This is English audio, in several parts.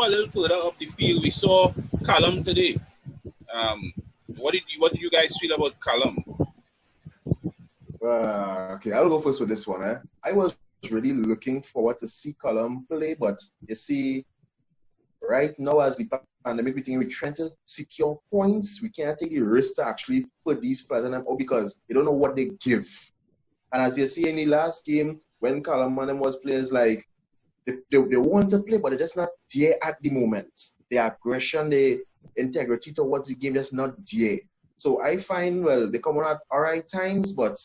go a little further up the field, we saw Callum today. What did you guys feel about Callum? Okay, I'll go first with this one. I was really looking forward to see Callum play, but you see, right now as the pandemic, we're trying to secure points. We can't take the risk to actually put these players on them out because you don't know what they give. And as you see in the last game, when Callum and them was players like, they want to play, but they're just not there at the moment. Their aggression, their integrity towards the game, just not there. So I find, well, they come on at all right times, but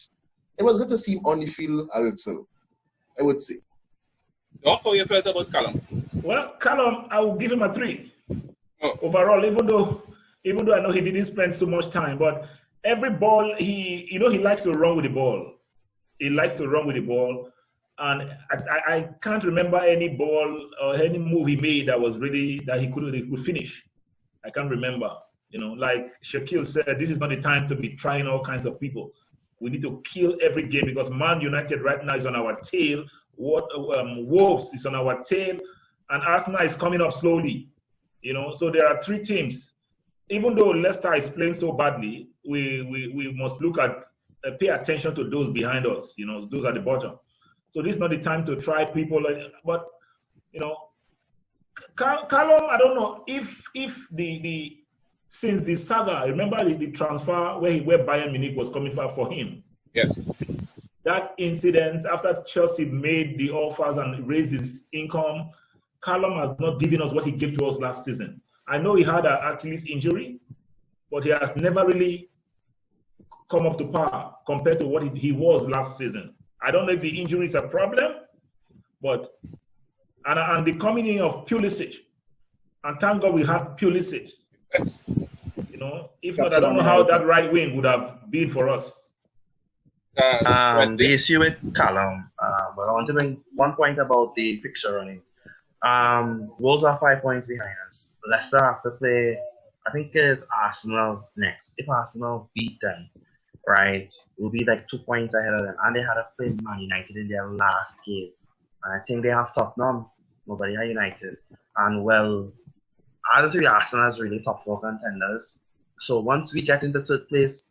it was good to see him on the field a little, I would say. Doc, how you felt about Callum? Well, Callum, I will give him a 3. Overall, even though I know he didn't spend so much time, but every ball, he likes to run with the ball. He likes to run with the ball. And I can't remember any ball or any move he made that was really, that he could finish. I can't remember. Like Shakeel said, this is not the time to be trying all kinds of people. We need to kill every game because Man United right now is on our tail. Wolves is on our tail. And Arsenal is coming up slowly. So there are 3 teams. Even though Leicester is playing so badly, we must look at, pay attention to those behind us. Those at the bottom. So this is not the time to try people. But, Callum, I don't know if since the saga, remember the transfer where Bayern Munich was coming for him. Yes. That incident after Chelsea made the offers and raised his income, Callum has not given us what he gave to us last season. I know he had an Achilles injury, but he has never really come up to par compared to what he was last season. I don't know if the injury is a problem, but and the coming in of Pulisic, and thank God we had Pulisic. Yes. If not, I don't know how that right wing would have been for us. The issue with Callum, but I want to make one point about the fixture running. Wolves are 5 points behind us. Leicester have to play, I think it's Arsenal next. If Arsenal beat them, right, we'll be like 2 points ahead of them. And they had to play Man United in their last game. And I think they have Tottenham. Nobody had United. And well, honestly, Arsenal is really top 4 contenders. So once we get into 3rd place,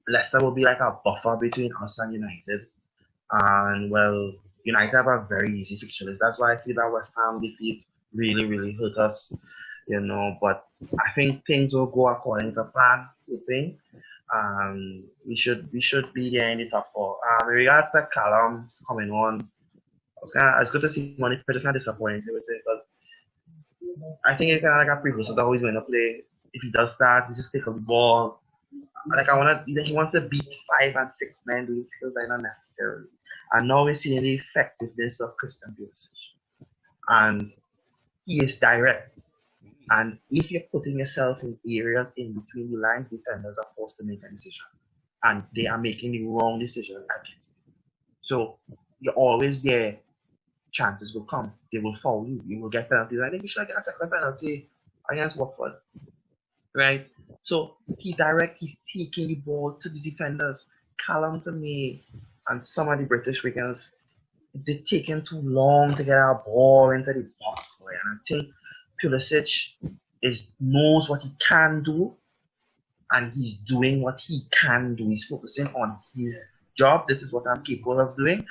Leicester will be like a buffer between us and United. And well, United have a very easy fixture list. That's why I feel that West Ham defeat really, really hurt us. But I think things will go according to plan, hoping. We should be there in the top 4. In regards to Callum coming on, it's good to see him on it, but it's kind of disappointing with it because I think it's kind of like a previous that always going to play. If he does start, he just take up the ball. He wants to beat 5 and 6 men, do it feels like not necessarily. And now we're seeing the effectiveness of Christian Pulisic. And he is direct. And if you're putting yourself in areas in between the lines, defenders are forced to make a decision. And they are making the wrong decision against you. So you're always there. Chances will come. They will foul you. You will get penalties. I think you should get a second penalty against Watford. Right? So he's direct. He's taking the ball to the defenders. Callum to me and some of the British wickets, they're taking too long to get our ball into the box. Boy. And I think Pulisic knows what he can do, and he's doing what he can do. He's focusing on his job. This is what I'm capable of doing.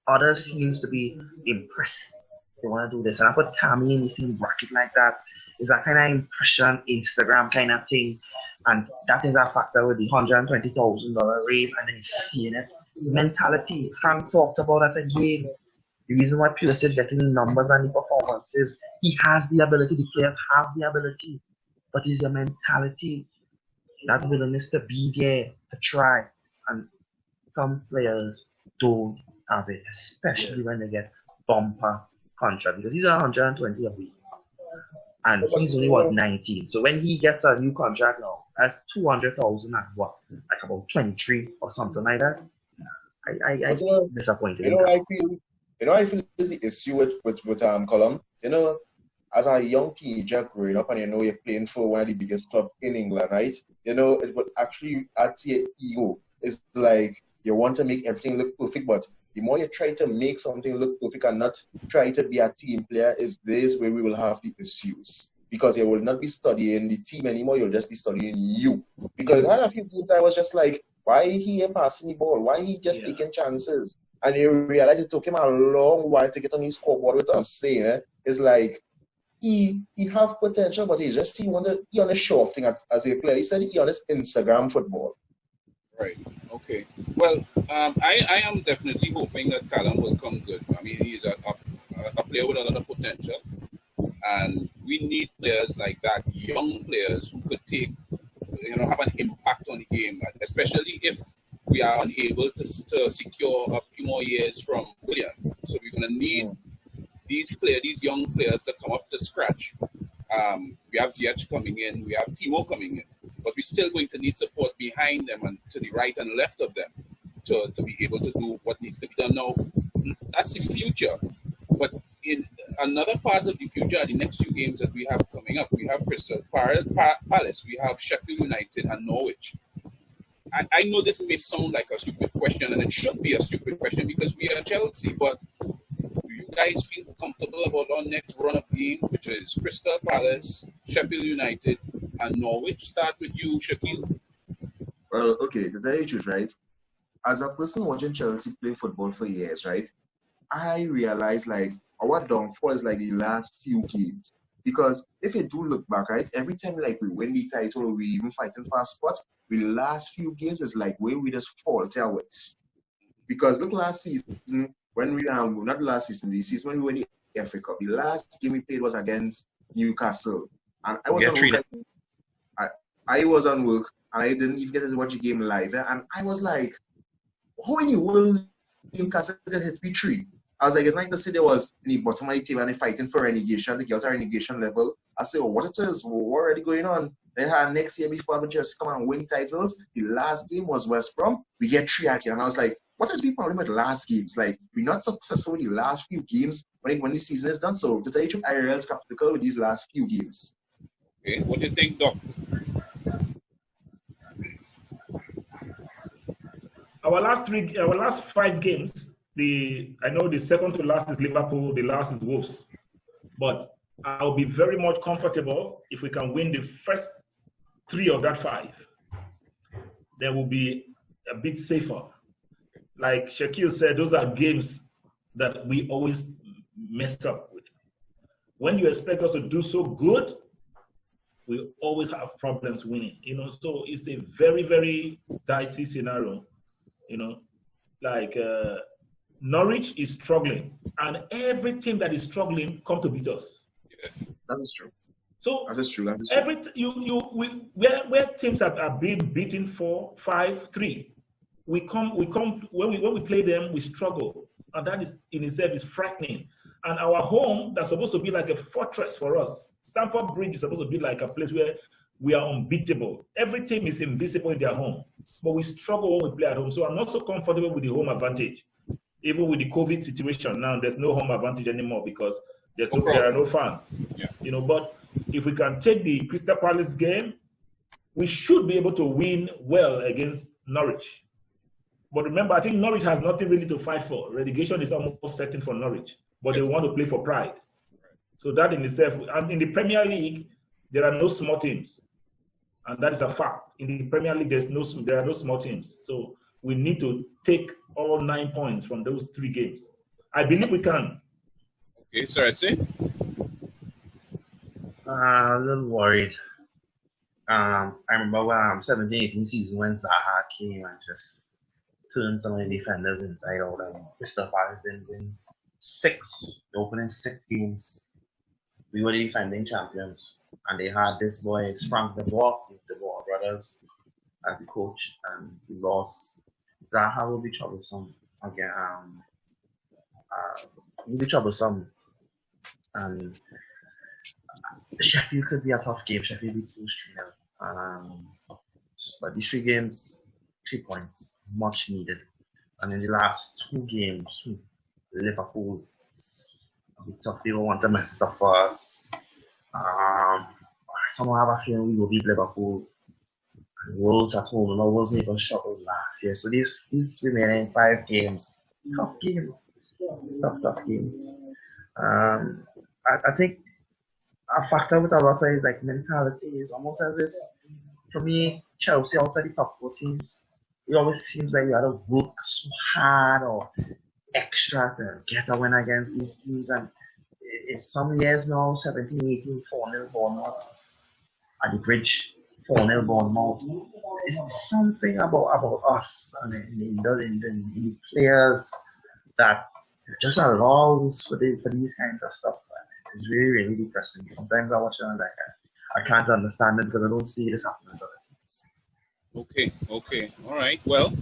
Others seems to be impressed. They want to do this. And I put Tammy in the same bracket like that. It's that kind of impression, Instagram kind of thing. And that is a factor with the $120,000 raise and then seeing it. Mentality. Frank talked about that again. The reason why Pulisic getting the numbers and the performances, he has the ability, the players have the ability, but it's the mentality, that willingness to be there, to try. And some players don't have it, especially when they get bumper contract, because he's 120 a week. And he's only 19. So when he gets a new contract now, that's 200,000 and what? Like about 23 or something like that. I feel disappointed. I feel is the issue with Callum. As a young teenager growing up and you're playing for one of the biggest clubs in England, right? It would actually add to your ego. It's like you want to make everything look perfect, but the more you try to make something look perfect and not try to be a team player, is this where we will have the issues. Because you will not be studying the team anymore, you'll just be studying you. Because I had a few games I was just like, why he ain't passing the ball? Why he just taking chances? And you realize it took him a long while to get on his scoreboard with us saying, it's like, he have potential, but he want to show off thing as a player. He said he on his Instagram football. Right. Okay. Well, I am definitely hoping that Callum will come good. I mean, he's a player with a lot of potential, and we need players like that, young players who could take, have an impact on the game, especially if we are unable to secure a few more years from William. So we're going to need these young players to come up to scratch. We have Ziyech coming in, we have Timo coming in, but we're still going to need support behind them and to the right and left of them to be able to do what needs to be done. Now, that's the future. But in another part of the future, the next few games that we have coming up, we have Crystal Palace, we have Sheffield United and Norwich. I know this may sound like a stupid question, and it should be a stupid question because we are Chelsea, but do you guys feel comfortable about our next run of games, which is Crystal Palace, Sheffield United, and Norwich? Start with you, Shakeel. Well, okay, to tell you the truth, right? As a person watching Chelsea play football for years, right, I realized like our downfall is like the last few games. Because if you do look back, right, every time like we win the title or we even fighting for a spot, the last few games is like where we just falter out. Because look last season, when we not last season, the season when we won the FA Cup, the last game we played was against Newcastle. And I was on work. I was on work and I didn't even get to watch the game live. And I was like, how in the world Newcastle get hit with 3? I was like, it's like the city was in the bottom of the table and they're fighting for relegation to get out relegation level. I said, well, what it is, what already going on? Then next year before we just come and win titles, the last game was West Brom. We get 3 again. And I was like, what is the problem with the last games? Like, we're not successful in the last few games when the season is done. So to tell you the truth, I realize skeptical with these last few games. Okay, what do you think, Doc? Our last 5 games, I know the second to last is Liverpool, the last is Wolves. But I'll be very much comfortable if we can win the first 3 of that 5. Then we'll be a bit safer. Like Shakeel said, those are games that we always mess up with. When you expect us to do so good, we always have problems winning. So it's a very, very dicey scenario. Like Norwich is struggling, and every team that is struggling come to beat us. That is true. So that is true. Where teams are being beaten 4-5-3, we come when we play them, we struggle, and that is in itself is frightening. And our home, that's supposed to be like a fortress for us. Stamford Bridge is supposed to be like a place where we are unbeatable. Every team is invisible in their home, but we struggle when we play at home. So I'm not so comfortable with the home advantage. Even with the COVID situation now, there's no home advantage anymore because there are no fans. Yeah. But if we can take the Crystal Palace game, we should be able to win well against Norwich. But remember, I think Norwich has nothing really to fight for. Relegation is almost certain for Norwich, but they want to play for pride. So that in itself, and in the Premier League, there are no small teams. And that is a fact. In the Premier League, there are no small teams. So we need to take all 9 points from those 3 games. I believe we can. Okay, Seretse? A little worried. I remember when 17-18 season when Zaha came and just turned some of the defenders inside out, and Crystal Palace didn't win the opening 6 games. We were the defending champions, and they had this boy Frank the Ball brothers as the coach, and we lost. Zaha will be troublesome again. Will be troublesome, and Sheffield could be a tough game. Sheffield beats 2-3. But these 3 games, 3 points, much needed. And in the last 2 games, Liverpool, a bit tough. They don't want to mess it up for us. Somehow I have a feeling we will beat Liverpool. And Wolves at home, and Wolves even struggled last year. So these remaining 5 games, tough games. Tough games. I think a factor with a lot of is like mentality. Is almost as if, for me, Chelsea outside the top four teams, it always seems like you have to work so hard or extra to get a win against these teams. And it's some years now, 17, 18, 4-0 Bournemouth at the bridge, 4-0 Bournemouth. It's something about us and in the players that just allows for these kinds of stuff. It's really, really depressing. Sometimes I watch it and I can't understand it because I don't see this happening to other teams. Okay. All right. Well,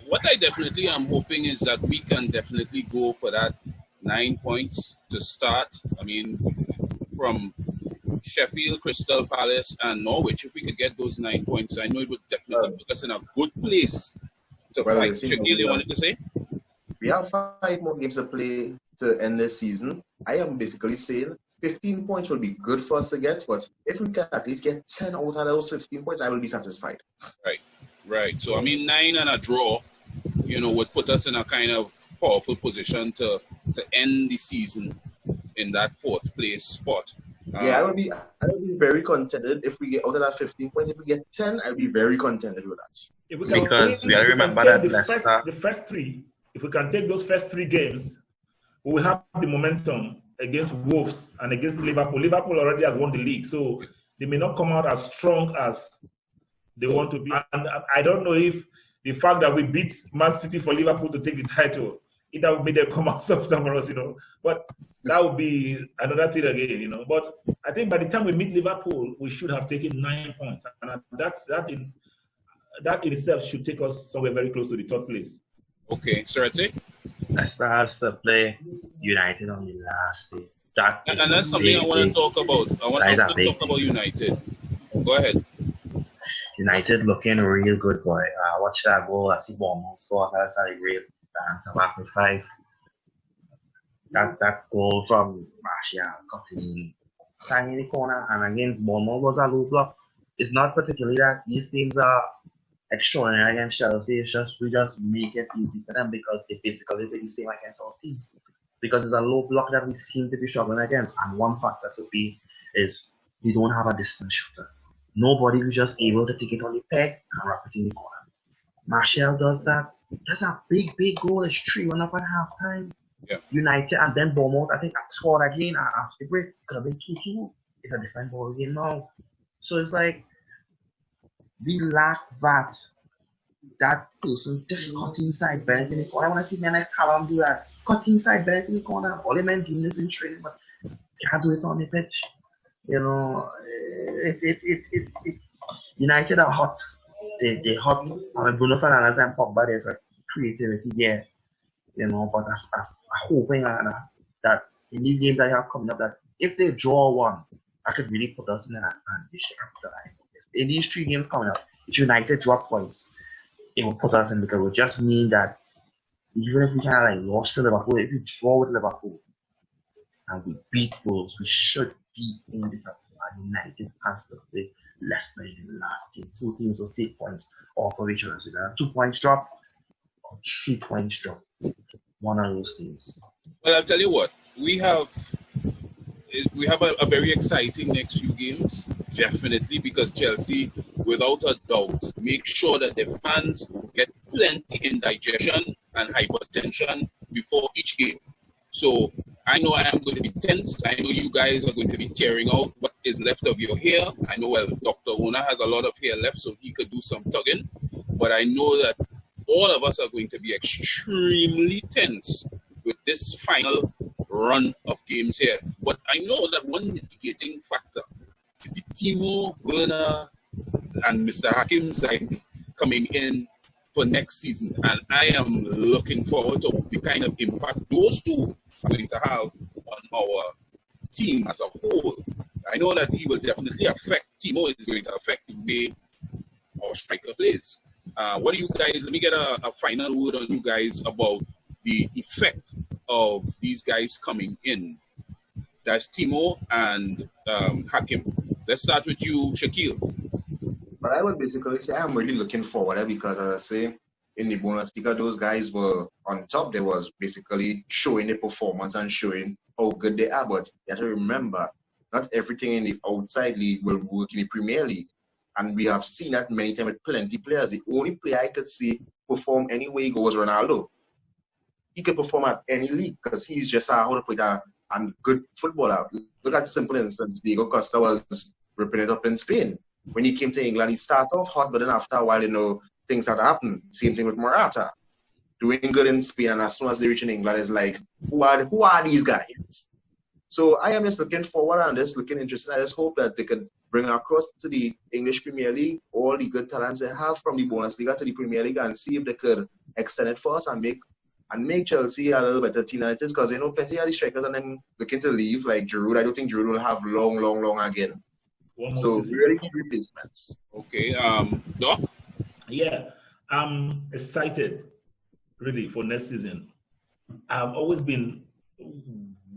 what I definitely am hoping is that we can definitely go for that 9 points to start. I mean, from Sheffield, Crystal Palace, and Norwich, if we could get those 9 points, I know it would definitely put us in a good place to fight. Shakeel, you wanted to say? We have 5 more games to play to end this season. I am basically saying 15 points will be good for us to get, but if we can at least get 10 out of those 15 points, I will be satisfied. Right. So, I mean, 9 and a draw, would put us in a kind of powerful position to end the season in that 4th place spot. I will be very contented if we get out of that 15 points. If we get 10, I'll be very contented with that. If we can because we remember that the first 3, if we can take those first 3 games, we will have the momentum against Wolves and against Liverpool. Liverpool already has won the league, so they may not come out as strong as they want to be. And I don't know if the fact that we beat Man City for Liverpool to take the title, if that would make them come out softer for us, But that would be another thing again, But I think by the time we meet Liverpool, we should have taken 9 points, and that in itself should take us somewhere very close to the 3rd place. Okay, Seretse? Leicester has to play United on the last day. And that's something I want to talk about. I want to talk about United. Go ahead. United looking real good, boy. I watched that goal. I see Bournemouth score. That's a great back with 5. That goal from Martial cutting in the corner and against Bournemouth was a low block. It's not particularly that these teams are extraordinary against Chelsea. It's just we just make it easy for them because they basically do the same against our teams. Because it's a low block that we seem to be struggling against. And one factor to be is we don't have a distance shooter. Nobody who's just able to take it on the peg and wrap it in the corner. Martial does that. That's a big goal. It's 3-1 up at halftime. Yeah. United and then Bournemouth, I think, scored again after the break. Could have been 2-2. It's a different ball game now. So it's like we lack that person just cut inside Bennett in the corner. I want to see men like Callum do that. Cut inside Bennett in the corner. All the men doing this in training, but can't do it on the pitch. United are hot. They hot. I mean, Bruno Fernandes and Pogba, there's a creativity there. But I'm hoping that in these games that have coming up, that if they draw one, I could really put us in an advantage to capitalize. In these 3 games coming up, if United drop points, it will put us in because it will just mean that even if we kind of lost to Liverpool, if we draw with Liverpool and we beat Wolves, we should be in the top. And United has to play Leicester in the last game. 2 teams will take points off of each other. So there are 2 points drop or 3 points drop. One of those teams. Well, I'll tell you what, we have a very exciting next few games, definitely, because Chelsea, without a doubt, make sure that the fans get plenty indigestion and hypertension before each game. So I know I am going to be tense. I know you guys are going to be tearing out what is left of your hair. I know, Dr. Ona has a lot of hair left, so he could do some tugging. But I know that all of us are going to be extremely tense with this final run of games here. But I know that one mitigating factor is the Timo Werner and Mr. Hakim side coming in for next season. And I am looking forward to the kind of impact those 2 are going to have on our team as a whole. I know that he will definitely affect, Timo is going to affect the way our striker plays. What do you guys, let me get a final word on you guys about the effect of these guys coming in. That's Timo and Hakim. Let's start with you, Shakeel. But I would basically say I'm really looking forward because, as I say, in the Bundesliga, those guys were on top. They was basically showing their performance and showing how good they are. But you have to remember, not everything in the outside league will work in the Premier League. And we have seen that many times with plenty of players. The only player I could see perform any way he goes was Ronaldo. He could perform at any league because he's just a good footballer. Look at the simple instance. Diego Costa was represented up in Spain. When he came to England, he started off hot, but then after a while, things had happened. Same thing with Morata. Doing good in Spain, and as soon as they reach in England, it's like, who are these guys? So I am just looking forward and just looking interested. I just hope that they could bring across to the English Premier League all the good talents they have from the Bundesliga to the Premier League and see if they could extend it for us and make Chelsea a little better team than it is, because plenty of the strikers and then looking to leave, like Giroud. I don't think Giroud will have long again. So really good replacements. Okay, Doc? Yeah, I'm excited really for next season. I've always been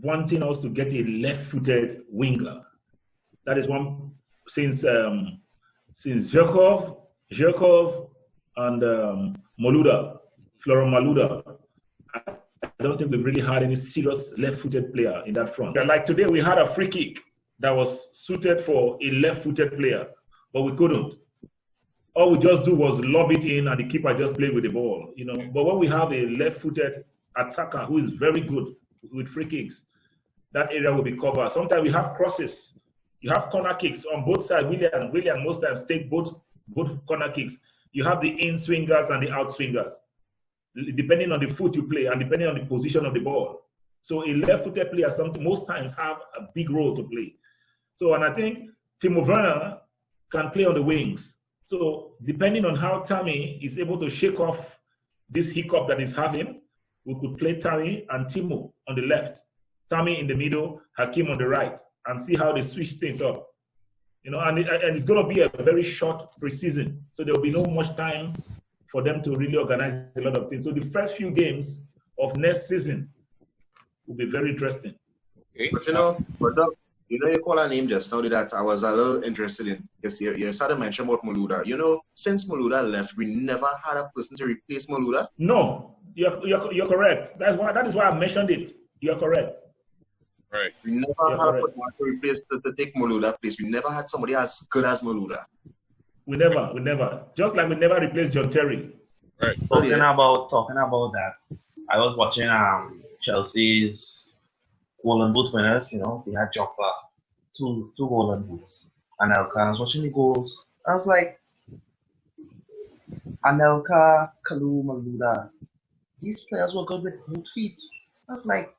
wanting us to get a left-footed winger. That is one since Zhirkov and Florent Malouda. I don't think we've really had any serious left-footed player in that front. Like today, we had a free kick that was suited for a left-footed player, but we couldn't. All we just do was lob it in, and the keeper just played with the ball. But when we have a left-footed attacker who is very good with free kicks, that area will be covered. Sometimes we have crosses. You have corner kicks on both sides. William most times take both corner kicks. You have the in swingers and the out swingers, depending on the foot you play and depending on the position of the ball. So a left-footed player most times have a big role to play. So, and I think Timo Werner can play on the wings. So depending on how Tammy is able to shake off this hiccup that he's having, we could play Tammy and Timo on the left, Tammy in the middle, Hakim on the right, and see how they switch things up. And it's going to be a very short preseason, so there will be no much time for them to really organize a lot of things. So the first few games of next season will be very interesting. Okay. But you call a name just now that I was a little interested in. Yes, you started mentioning about Malouda. Since Malouda left, we never had a person to replace Malouda. No, you're correct. That is why I mentioned it. You're correct. Right. We never had a person to replace to take Malouda's place. We never had somebody as good as Malouda. We never. Just like we never replaced John Terry. Right. Talking about that, I was watching Chelsea's Golden Boot winners. They had Joppa, two Golden Boots. Anelka. I was watching the goals. I was like, Anelka, Kalu, Malouda. These players were good with both feet. I was like,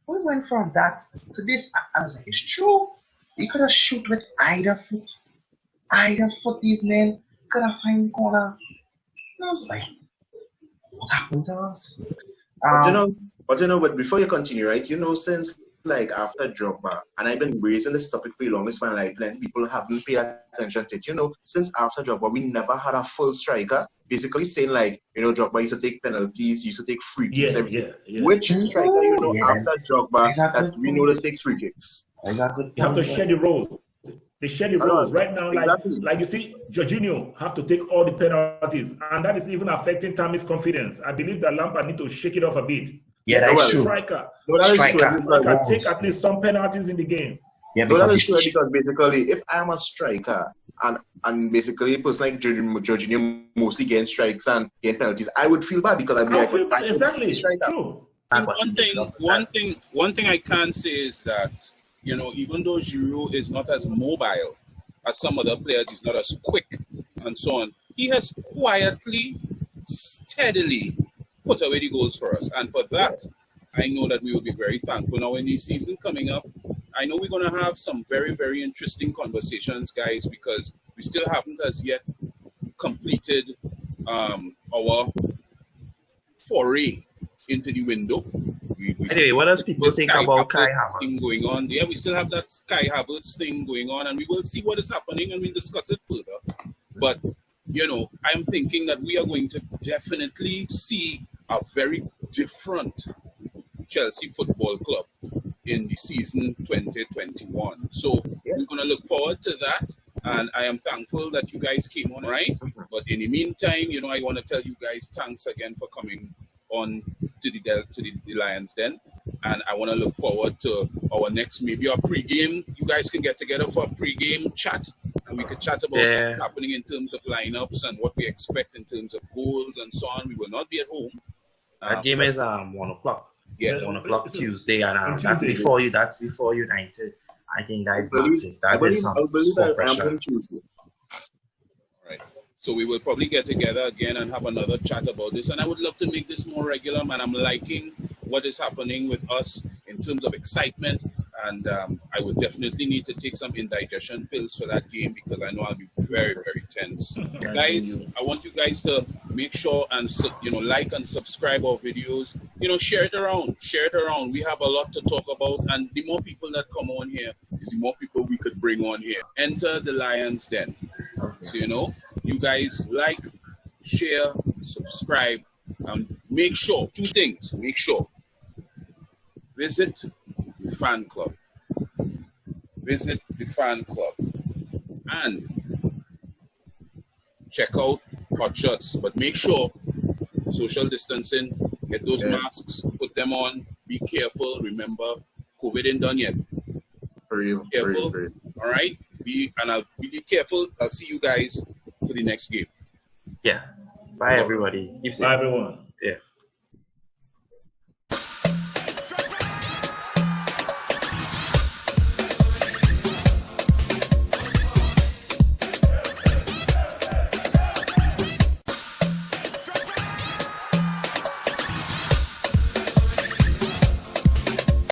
we went from that to this. I was like, it's true. You could have shoot with either foot. These men could have find the corner. I was like, what happened to us? But before you continue, right? Since like after Drogba, and I've been raising this topic for the longest time, like plenty people haven't paid attention to it. Since after Drogba, we never had a full striker. Basically saying like, Drogba used to take penalties, used to take free kicks. Yeah. Which striker, after Drogba, that we know to take free kicks? You have to share the roles. They share the roles right now. Like you see, Jorginho have to take all the penalties, and that is even affecting Tammy's confidence. I believe that Lampard need to shake it off a bit. Yeah, that's true. Striker take at least some penalties in the game. Yeah, that is true, because basically, if I'm a striker and basically a person like Jorginho mostly getting strikes and getting penalties, I would feel bad because I'd be like, exactly true. One thing I can say is that even though Giroud is not as mobile as some other players, he's not as quick and so on, he has quietly, steadily put away the goals for us. And for that, I know that we will be very thankful. Now, in the season coming up, I know we're going to have some very, very interesting conversations, guys, because we still haven't as yet completed our foray into the window. Anyway, what else people think about Kai Havertz going on? Yeah, we still have that Kai Havertz thing going on, and we will see what is happening, and we'll discuss it further. But I'm thinking that we are going to definitely see a very different Chelsea Football Club in the season 2021. So we're going to look forward to that. and I am thankful that you guys came on, right? But in the meantime, I want to tell you guys thanks again for coming on to the Lions Den, and I want to look forward to our next, maybe a pre-game. You guys can get together for a pre-game chat, and we could chat about what's happening in terms of lineups and what we expect in terms of goals and so on. We will not be at home. That game is 1 o'clock. Yes, 1 o'clock Tuesday, and that's before United. I think that is massive. I believe I'm Tuesday. All right. So we will probably get together again and have another chat about this. And I would love to make this more regular, man. I'm liking what is happening with us in terms of excitement. And I would definitely need to take some indigestion pills for that game because I know I'll be very, very tense. Guys, I want you guys to make sure and like and subscribe our videos. Share it around. Share it around. We have a lot to talk about, and the more people that come on here is the more people we could bring on here. Enter the Lions Den. So you guys like, share, subscribe, and make sure 2 things. Make sure visit the fan club. Visit the fan club and check out Hot Shots. But make sure social distancing, get those masks, put them on, be careful. Remember, COVID ain't done yet. Careful. All right? I'll be careful. I'll see you guys for the next game. Yeah. Bye, everybody. Bye, everyone.